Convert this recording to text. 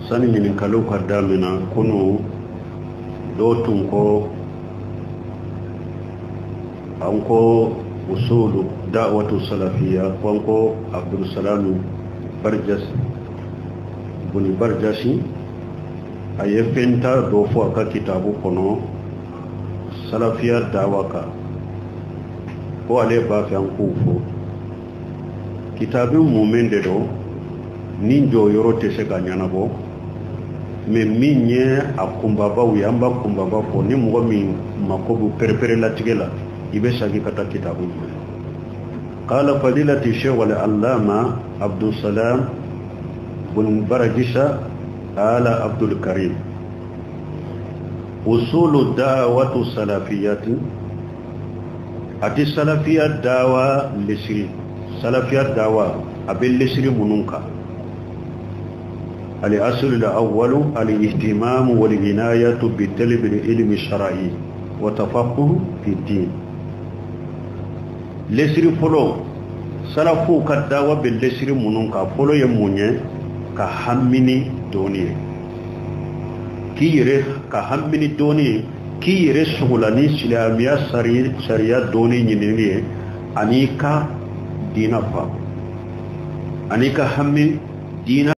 sani ɲininkaliw ka damina kunu dɔw tun ko an ko usulu da'watu salafiya ko ko Abdulsalam buni Barjasi a ye fɛnta dɔ fɔ a ka kitabu kɔnɔ salafiya dawa kan ko ale b'a fɛ an k'o fɔ kitabu mun de don ni jɔyɔrɔ tɛ se ka ɲɛnabɔ mais min ye a kunbabaw ye an b'a kunbaba fɔ ni mɔgɔ min mako bɛ pɛrɛpɛrɛlatigɛ la i bɛ sagi ka taa kitabu ɲini قال فضيلة الشيخ والعلامة عبد السلام بن برجس آل عبد الكريم أصول الدعوة السلفية أتي السلفية الدعوة لسري سلفية الدعوة أبي لسري منونكا الأصل الأول الاهتمام والعناية بطلب العلم الشرعي وتفقه في الدين lesiri folo salafu ka dawa be lesiri munun ka folo ye munye ka hammini doni ki yere ka hammini doni ki yere sugulani islamiya sharia doni nyinini anika dina fa anika hammi dina